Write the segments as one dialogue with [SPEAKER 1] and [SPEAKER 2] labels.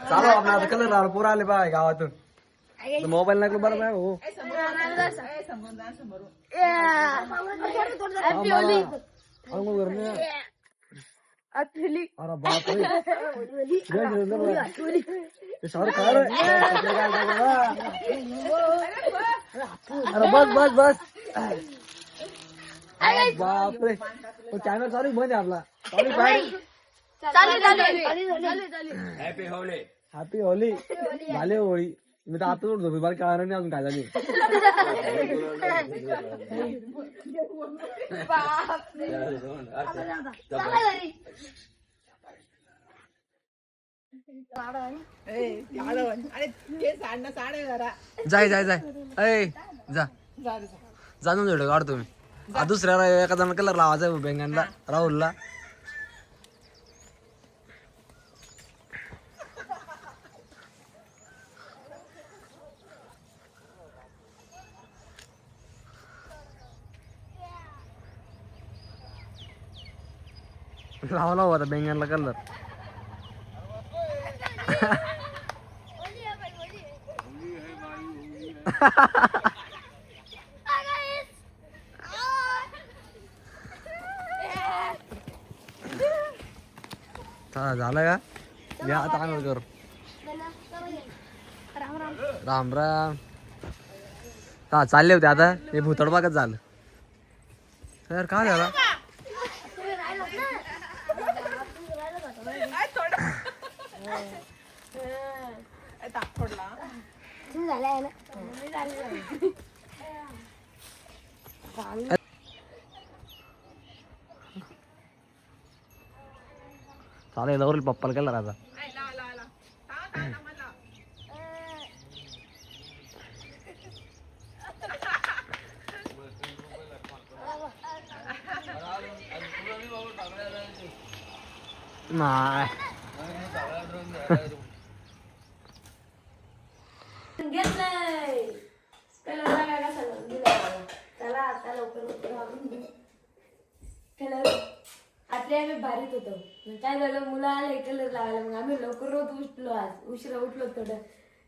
[SPEAKER 1] चालू आपण आता कलर लावला पोरं आले बा गावातून मोबाईल लागलो बरं नाही हो अरे बापरे अरे बस बस बस बापरे चॅनल चालू बंद आहे आपला हॅपी होली झाले होळी मी तर आता झोपी बार कळणार नाही अजून काय झाली जाय जाय जाय अय जा जाणून जोड काढतो मी दुसऱ्या एका जण कलर लावायचा आहे बेंगणला राहुलला लावला होता बेंगणला कलर झालं का या आता आंघोळ कर राम राम हा चालले होते आता हे भुतडबागच झालं तर काय झालं चालेल लवकर पप्पाला केला आता नाही
[SPEAKER 2] आपल्या आम्ही बारीत होतो काय झालं मुलं आले कलर लावायला मग आम्ही लवकर रोज उठलो आज उशिरा उठलो थोडं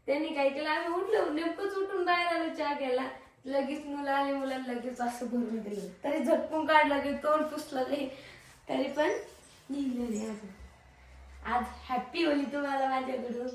[SPEAKER 2] त्यांनी काय केलं आम्ही उठलो नेमकंच उठून बाहेर आलो चहा घ्यायला लगेच मुलं आले मुलांना लगेच असं भरून दिलं तरी झटकून काढलं की तोंड पुसलं तरी पण निघलं नाही अजून आज हॅपी होली तुम्हाला माझ्याकडून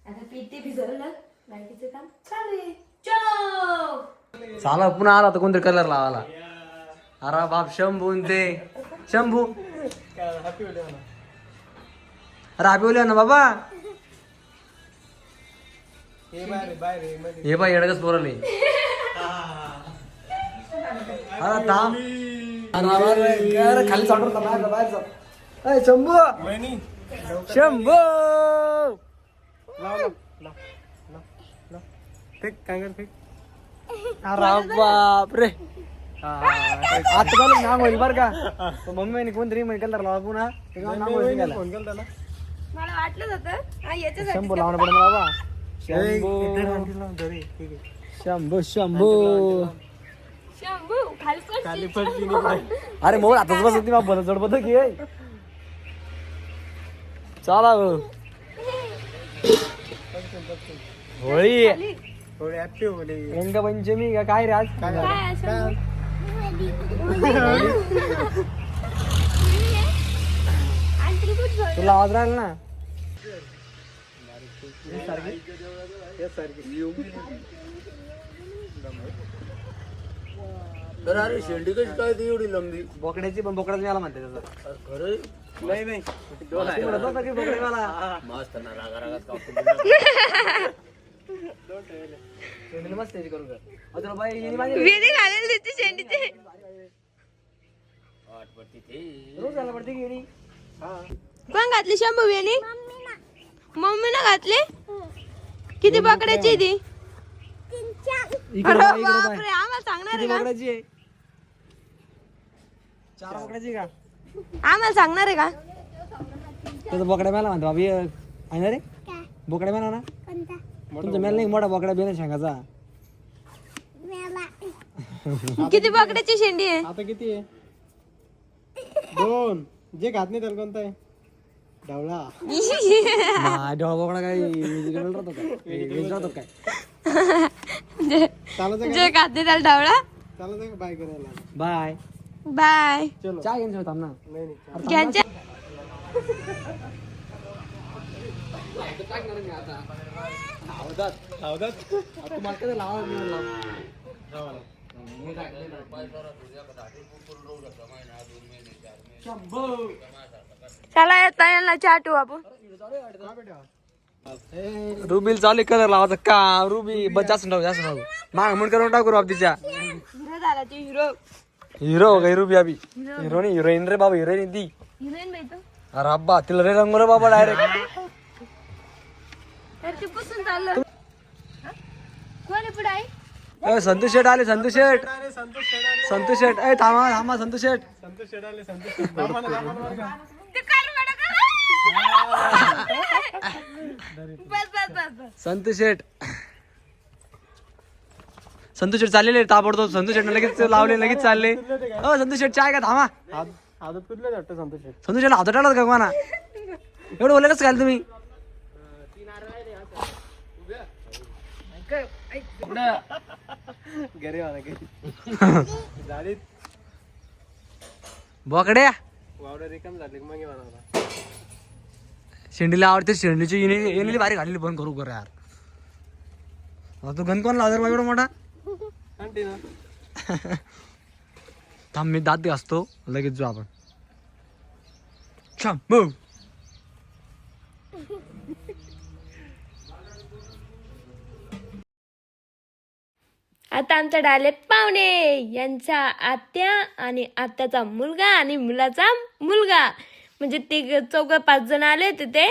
[SPEAKER 2] आता पेटी भिजवलं बाकीचं काम चालू आहे चलो
[SPEAKER 1] चाला पुन्हा आला तर कोणतरी कलर लावायला अरे बाप शंभू ते शंभू अरे हॅपी होली ना बाबा हे बाय एडगच पोरले अरे थांब अरे खाली चालू बाहेर बाहेर शंभू शंभू फेक काय फेक अरे बाप रे आता चालू नांग होईल बर का मम्मीने कोणतरी कलर लावा पुन्हा नांग होईल
[SPEAKER 2] मला वाटलं होतं
[SPEAKER 1] शंभू लावणं पडेल बाबा शंभू शंभू
[SPEAKER 2] शंभू खाली
[SPEAKER 1] अरे मग आताच बस होती बाबा जड बघ की चला होळी रंगपंचमी का काय रे आज तुला आवाज राहील ना
[SPEAKER 3] अरे शेंडी कशी काय ती एवढी लंबी
[SPEAKER 1] बोकड्याची पण बोकड्याच मला म्हणते त्याचं
[SPEAKER 3] खरं
[SPEAKER 1] नाही नाही बोकड्यावाला
[SPEAKER 3] मस्त ना रागा रागात
[SPEAKER 1] मस्त करू का रोज झाला पडते की
[SPEAKER 2] कोण घातली शंभू वेणी मम्मीनं घातली किती पकडायची ती आम्हाला सांगणार आहे का
[SPEAKER 1] चार बोकड्याची का
[SPEAKER 2] आम्हाला सांगणार आहे का
[SPEAKER 1] तुझं बोकड्या मेला म्हणतो बाबी आहे ना रे बोकड्या मेला ना तुमचा मेला नाही मोठा बोकड्या बेना सांगायचा
[SPEAKER 2] किती पकडायची शेंडी आहे
[SPEAKER 1] आता किती आहे 2 जे घात नाही त्याला कोणता आहे ढवळा ढवळा काय राहतो काय
[SPEAKER 2] जे खाते त्याला ढवळा.
[SPEAKER 1] चालत बाय करायला बाय
[SPEAKER 2] बाय.
[SPEAKER 1] चहा घेऊन थांब ना
[SPEAKER 2] घ्यायचे. चला येता यांना चहा ठेवू आपण.
[SPEAKER 1] रुबील चालू कलर लावायचा का रुबी बस जास्त नको माग म्हणून करून टाकू आप तिच्या
[SPEAKER 2] हिरो झाला ते हिरो.
[SPEAKER 1] हिरो काही रुबी अभि हिरो नाही हिरोईन रे बाबा हिरोईन ती.
[SPEAKER 2] हिरोईन भेटतो.
[SPEAKER 1] अरे अब्बा तिला रे रंग बाबा डायरेक्ट
[SPEAKER 2] तर ते पुसून चाललं. कोण पुढे आहे?
[SPEAKER 1] संतोष शेठ आले संतोष शेठ संतोष शेठ ए थांबा थांबा संतोष शेठ
[SPEAKER 2] ते काय बडा का? बस बस बस बस.
[SPEAKER 1] संतोष शेठ चाललेले ताबडतोब संतोष शेठ लगेच लावले लगेच चालले. हो संतोष शेठ चाय का थांबा
[SPEAKER 3] आदत कुठले वाटतं संतोष
[SPEAKER 1] संतोष शेठ हातात आलात का कोणा एवढं बोलले कसं काय तुम्ही बोकड्या शेंडीला आवडते शेंडीची येणेली भारी घालेली बंद करू कर यार. आता तू गण कोण लावणार बा एवढा मोठा थांब मी दात घासतो लगेच जाऊ आपण. छान
[SPEAKER 2] आता आमचा डाले पाहुणे यांचा आत्या आणि आत्याचा मुलगा आणि मुलाचा मुलगा म्हणजे ते 4-5 जण आले होते ते.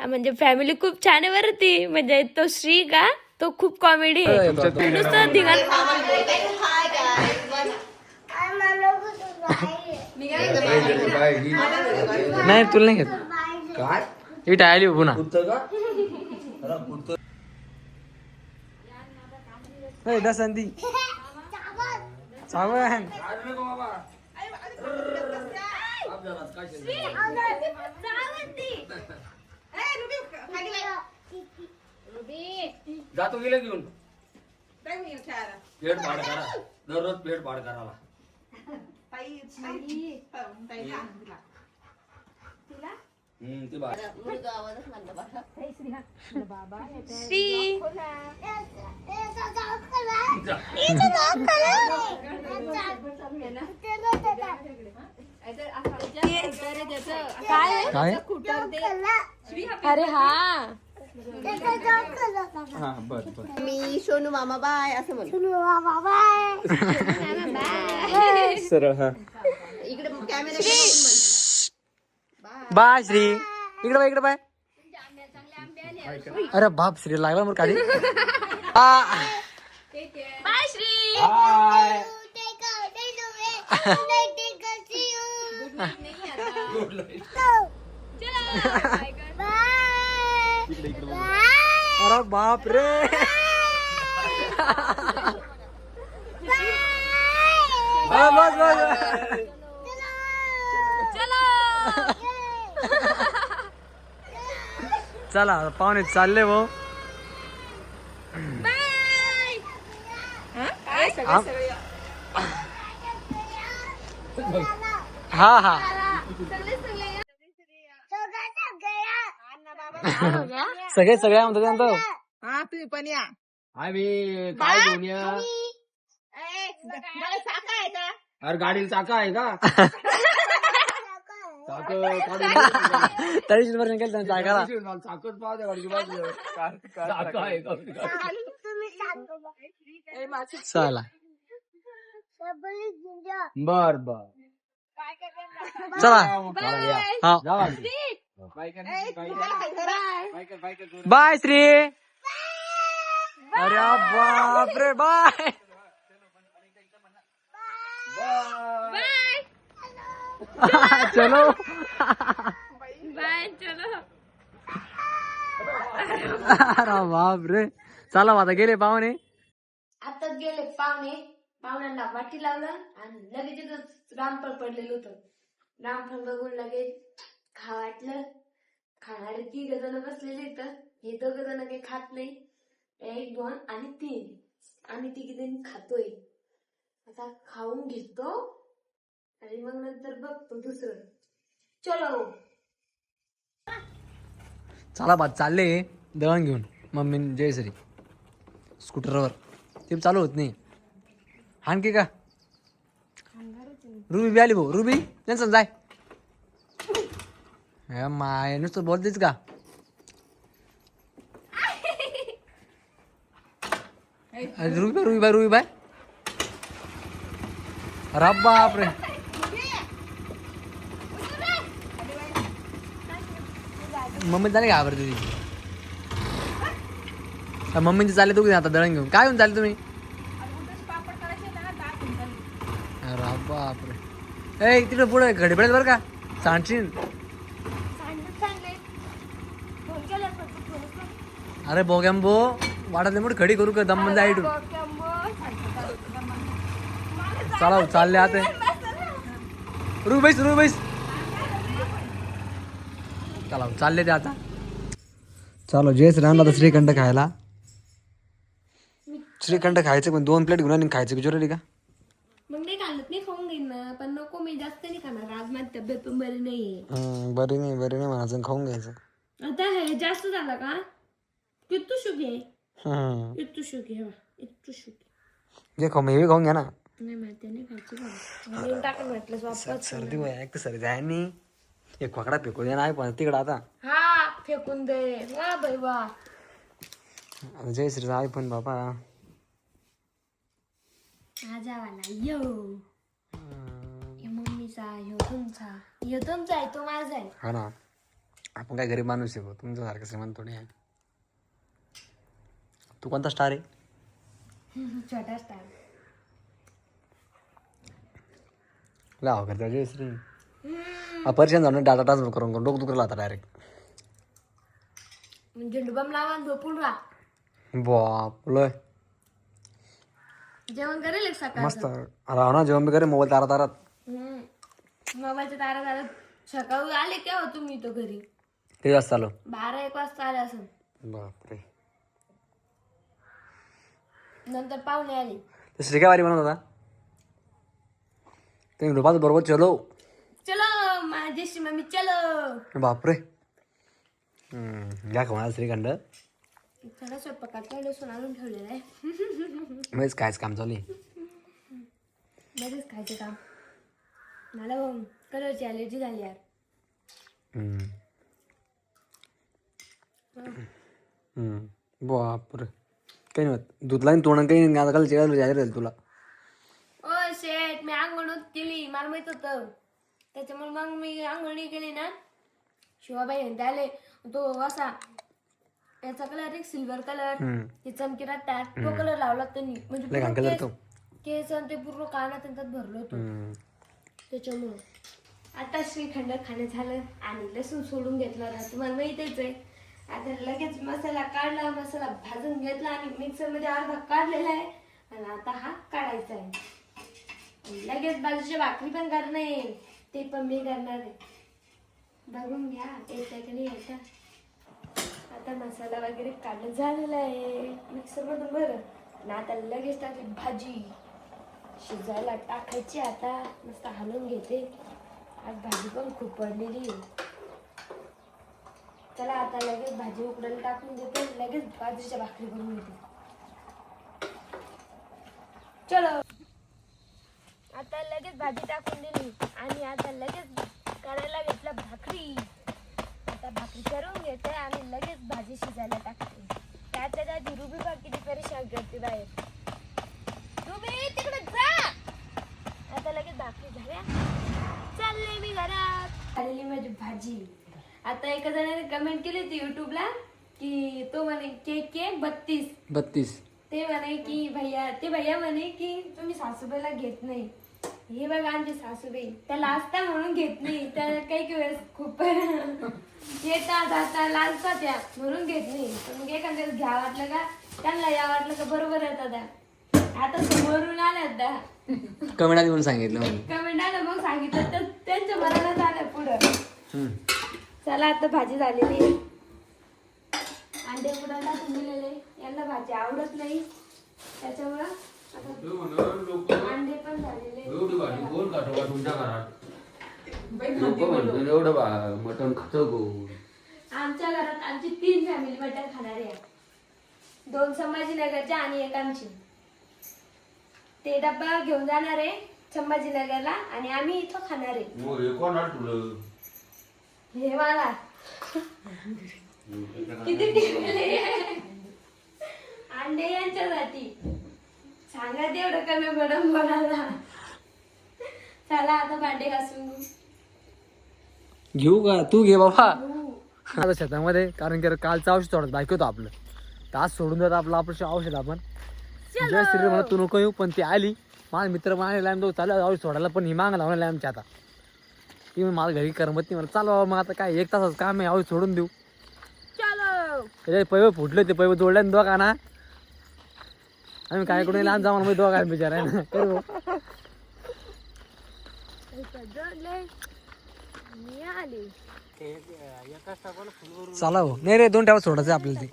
[SPEAKER 2] म्हणजे फॅमिली खूप छान आहे बरं ती. म्हणजे तो श्री का तो खूप कॉमेडी आहे नुसतं धिंगाण.
[SPEAKER 1] नाही तुला नाही घेत
[SPEAKER 3] काय
[SPEAKER 1] ही टाळली पुन्हा दसंती चावण
[SPEAKER 3] जातो गेले घेऊन पेट पाड करा दररोज पेट पाड करायला ते बाय
[SPEAKER 2] श्री
[SPEAKER 1] काय
[SPEAKER 2] अरे हा
[SPEAKER 4] मी सोनू मामा बाय असं म्हणतो.
[SPEAKER 1] सरळ हा
[SPEAKER 4] इकडे कॅमेरा
[SPEAKER 1] बाय श्री इकडे बाय अरे बाप श्री लागला मग काढी
[SPEAKER 2] बाय श्री.
[SPEAKER 1] अरे बाप रे बस बस चला पाहुणे चालले भाऊ. हा हा सगळे म्हणतो त्यांचं
[SPEAKER 4] हा तुम्ही पण या.
[SPEAKER 3] आम्ही काय घेऊन या अरे गाडीला चाका आहे का
[SPEAKER 1] तरी वर्ष केलं त्यांच्या ऐकायला
[SPEAKER 3] चाकच पाहते गाडीची बाजू चाका आहे का
[SPEAKER 1] चला
[SPEAKER 3] बर बर
[SPEAKER 1] चला हा बाय श्री. अरे बाप रे बाय चलो
[SPEAKER 2] बाय चलो.
[SPEAKER 1] अरे बाप रे चला आता गेले पाहुणे.
[SPEAKER 2] आताच गेले पाहुण्यांना वाटी लावलं आणि लगेच तिथंच रामफळ पडलेलं होतं. रामफळ बघून लगेच खा वाटलं आणि 3 जण बसलेले इथं. हे 2 जण काही खात नाही. 1, 2 आणि 3 आम्ही 3 जण खातोय. आता खाऊन घेतो आणि मग नंतर बघतो दुसरं. चलो
[SPEAKER 1] चला बा चालले दळण घेऊन मम्मी जयश्री स्कूटरवर. ते चालू होत नाही. आणखी का रुबी बी आली भाऊ. रुबी टेन्शन जाय माय नुसतं बोलतेच का. रुबी बाय अरे बापरे. मम्मी झाले घाबर तुझी. मम्मीचे चालले तू आता दळण घेऊन. काय घेऊन चालले तुम्ही. अरे बापरे. ए तिकडे पुढे घडी पडेल बरं का सांडशील. अरे बोगॅम्बो वाटत मोठी खडी करू का दम जाय. चला चालले आता. रुबैस चला चालले ते आता. चलो जयस रामला तर श्रीखंड खायला. श्रीखंड खायचं पण 2 प्लेट घेऊन आणि खायचं की जोरली का.
[SPEAKER 2] मग नाही घालत नाही खाऊन घेईन ना. पण नको मी जास्त नाही खाणार. आज माझी तब्येत पण बरी नाहीये.
[SPEAKER 1] बरी नाही म्हणायचं खाऊन घ्यायचं.
[SPEAKER 2] आता हे जास्त झालं का. किती शुगे इतू शुगे इतू शुगे
[SPEAKER 1] जे खाऊ मी खाऊन घ्या ना.
[SPEAKER 2] नाही माहिती नाही खायची टाकून म्हटलं वापस.
[SPEAKER 1] सर्दी होय एक तर सर्दी आहे नी. एक खोकडा फेकू दे नाही पण तिकडं आता.
[SPEAKER 2] हा फेकून दे वा बाई वा.
[SPEAKER 1] जयश्रीचा आयफोन बाबा.
[SPEAKER 2] माझावाला यो मम्मीचा यो तुमचा आहे तो माझा आहे.
[SPEAKER 1] हा ना आपण काय गरीब माणूस आहे. तुमच्यासारखं श्रीमंत थोडी आहे. तू कोणता स्टार आहे.
[SPEAKER 2] छोटा स्टार.
[SPEAKER 1] लाव करता जयश्री. अपरिचय जाऊन डाटा ट्रान्सफर करून डोकं दुखला आता डायरेक्ट.
[SPEAKER 2] झेंडूबाम लावा आणि झोपून राहा.
[SPEAKER 1] बाप लय
[SPEAKER 2] जेवण करेल सकाळ
[SPEAKER 1] मस्त राव ना. जेवण बी करे मोबाईल तारात.
[SPEAKER 2] मोबाईलच्या तारा सकाळी आले केव्हा तुम्ही तो घरी.
[SPEAKER 1] किती वाजता आलो.
[SPEAKER 2] 12-1 वाजता आले असं.
[SPEAKER 1] बापरे.
[SPEAKER 2] नंतर पाहुणे आले.
[SPEAKER 1] ते श्री काय वारी बनवत होता. तुम्ही ग्रुपात बरोबर चलो
[SPEAKER 2] माझी मम्मी चलो.
[SPEAKER 1] बापरे. घ्या खाणार श्रीखंड.
[SPEAKER 2] सगळं स्वयंपाकात लसूण आणून ठेवलेलं आहे.
[SPEAKER 1] मध्येच कायच काम चालू आहे.
[SPEAKER 2] मध्येच खायचं काम. मला कलरची ॲलर्जी झाली यार.
[SPEAKER 1] बापरे. काही नाही होत. दूध लाईन तोंड काही नाही. आता काल जाहीर राहील तुला.
[SPEAKER 2] ओ शेट मी आंघोळ केली. मला माहित होतं त्याच्यामुळे मग मी आंघोळ नाही केली ना. शिवाबाई म्हणते आले तो असा याचा कलर एक सिल्वर कलर ते चमकी राहतात तो कलर लावला त्यांनी. म्हणजे केस ते पूर्ण काना त्यांच्यात भरलो होतो त्याच्यामुळं. आता श्रीखंड खाणं झालं आणि लसूण सोडून घेतला ना. तुम्हाला माहितीच आहे. आता लगेच मसाला काढला. मसाला भाजून घेतला आणि मिक्सरमध्ये अर्धा काढलेला आहे. आणि आता हा काढायचा आहे. लगेच बाजूची भाकरी पण करणार आहे. ते पण मी करणार आहे. बघून घ्या याच्याकडे आता. आता मसाला वगैरे काढणं झालेला आहे मिक्सरमधून बरं. आणि आता लगेच टाकली भाजी शिजायला टाकायची. आता मस्त हलवून घेते. आज भाजी पण खूप पडलेली आहे. चला आता लगेच भाजी उकडायला टाकून देते. लगेच बाजरीच्या भाकरी करून घेते. चलो आता लगेच भाजी टाकून दिली आणि आता लगेच करायला घेतलं भाकरी. आता भाकरी करून घेते आणि लगेच भाजी शिजायला टाकते. त्याच्या आधी रुबी बघ किती परेशान करते बाहेर. रुबी तिकडे जा. आता लगेच भाकरी झाल्या. चालले मी घरात. आलेली माझी भाजी. आता एका जणाने कमेंट केली होती युट्यूबला की तो म्हणे केक 32. ते म्हणे की भैया म्हणे की तुम्ही सासूबाईला घेत नाही. हे बघा आमची सासूबाई त्याला असता म्हणून घेत नाही. त्या काही वेळेस खूप येता जाता लाजता त्या म्हणून घेत नाही. मग एखाद्या वेळेस घ्या वाटलं का त्यांना या वाटलं का बरोबर येतात त्या. आता समोरून आल्यात त्या
[SPEAKER 1] कमेंट आली म्हणून सांगितलं.
[SPEAKER 2] कमेंट आलं मग सांगितलं तर त्यांच्या मनाला झालं पुढं. चला आता भाजी झालेली आहे. अंडे कुठं टाकून दिलेले, यांना भाजी आवडत नाही त्याच्यामुळं आता अंडे पण झालेले.
[SPEAKER 3] मटण खातो गो.
[SPEAKER 2] आमच्या घरात आमची 3 फॅमिली मटण खाणारी आहे. 2 संभाजीनगरच्या आणि 1 आमची. ते डब्बा घेऊन जाणार आहे संभाजीनगरला आणि आम्ही इथं खाणार आहे. हे मला किती टिकले अंडे यांच्यासाठी सांगा तेवढं कमी पडून कोणाला. चला आता भांडे घासून
[SPEAKER 1] घेऊ का तू घे बाबा आता शेतामध्ये, कारण की कालचं औषध सोडत बाकी होतं आपलं, तर आज सोडून देत आपलं औषध आपण जय श्री म्हणत तू नको येऊ, पण ती आली माझा मित्र मागायला तो चालू औषध सोडायला, पण ही माग लावणार आमच्या आता ती मला घरी करमत नाही. मला चालू बाबा मग आता काय 1 तासाचं काम आहे, औषध सोडून देऊ. त्याचे पैवे फुटले, ते पैवे जोडले दोघांना. आम्ही काय करून लहान जाऊन मध्ये दोघा बिचारा करू. चला हो नाही रे 2 टावर सोडायचं आपल्याला ते,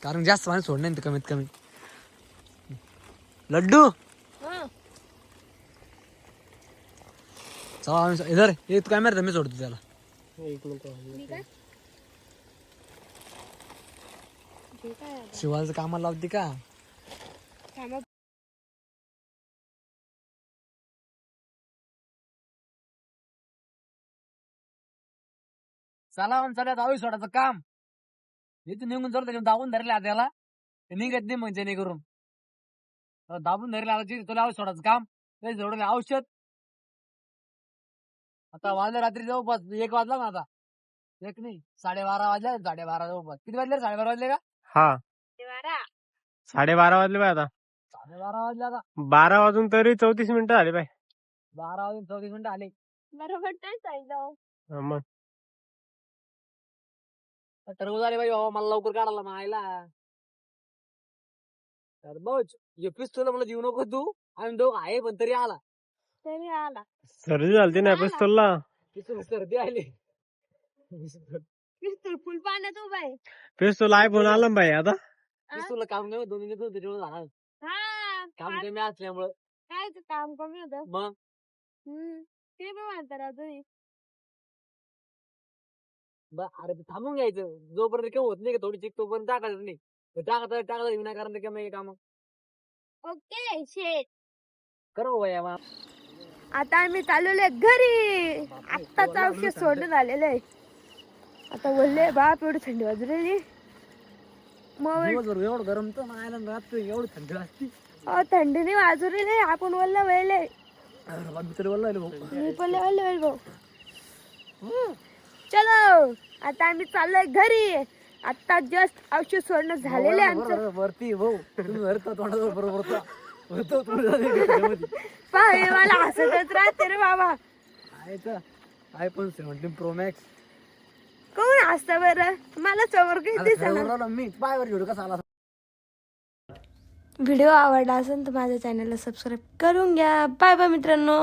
[SPEAKER 1] कारण जास्त पाणी सोडणार नाही कमीत कमी. लड्डू चला इधर ये, तू काय मारत मी सोडतो त्याला. शिवाचं कामाला लावते का. चला चला औषध सोडायचं काम इथून निघून चालू त्याच्या दाबून धरले आता त्याला, निघत नाही मग जेणेकरून दाबून धरले आता तुला औषध सोडायचं काम. ते सोडले औषध. आता वाजले रात्री जवळपास 1 वाजला ना, आता 1 नाही 12:30 वाजले. 12:30 जवळपास. किती वाजले? 12:30 वाजले का?
[SPEAKER 5] हा 12:30 वाजले बाय. आता
[SPEAKER 1] 12:30 वाजले. आता
[SPEAKER 5] 12 वाजून तरी 34 मिनिटं झाले बाय.
[SPEAKER 1] 12 वाजून 34 मिनिटं आले.
[SPEAKER 2] बरोबर काय सांगितलं
[SPEAKER 5] मग
[SPEAKER 1] टरबूज आले बाई बाबा, मला लवकर काढायला मायला. टरबूज हे पिस्तूल मला देऊ नको तू, आम्ही दोघं आहे पण तरी आला.
[SPEAKER 2] तरी आला
[SPEAKER 5] सर्दी झालती ना पिस्तूलला.
[SPEAKER 1] पिस्तूल सर्दी आली.
[SPEAKER 2] पिस्तूल फुल पाण्यात उभा आहे.
[SPEAKER 5] पिस्तूल आयफोन आला बाई आता.
[SPEAKER 1] पिस्तूल काम कमी 2 मिनिट त्याच्यामुळे झाला
[SPEAKER 2] हा
[SPEAKER 1] काम कमी असल्यामुळं.
[SPEAKER 2] काय ते काम कमी होतं.
[SPEAKER 1] मग
[SPEAKER 2] ते पण म्हणतात तुम्ही.
[SPEAKER 1] अरे ते थांबून घ्यायचं जोपर्यंत केव्हा होत नाही का थोडी चिक तोपर्यंत टाकायचं नाही. टाकायचं विनाकारण रिकामे काम
[SPEAKER 2] ओके शेट.
[SPEAKER 1] करो भैया.
[SPEAKER 2] आता आम्ही चाललोय घरी. आत्ताच औषध सोडून आलेलं आहे. आता बोलले बाप एवढी थंडी वाजलेली. मग
[SPEAKER 1] दिवसभर एवढं गरम तर मायला रात्र एवढी थंडी वाजती.
[SPEAKER 2] थंडीने वाजवलेले आपण बोलला वेळले.
[SPEAKER 1] मित्र बोलला
[SPEAKER 2] मी पण वेळ भाऊ. चलो आता आम्ही चाललोय घरी. आता जस्ट औषध सोडणं झालेलं आहे आमचं.
[SPEAKER 1] वरती भाऊ तुम्ही वरता तोंडाजवळ बरोबर
[SPEAKER 2] पाय मला हसतच राहते रे बाबा.
[SPEAKER 1] iPhone 17 Pro Max.
[SPEAKER 2] कोण हसतं बरं. मला समोर काही दिसणार.
[SPEAKER 1] मी पायवर घेऊ कसा आला.
[SPEAKER 2] व्हिडिओ आवडला असेल तर माझ्या चॅनलला सबस्क्राईब करून घ्या. बाय बाय मित्रांनो.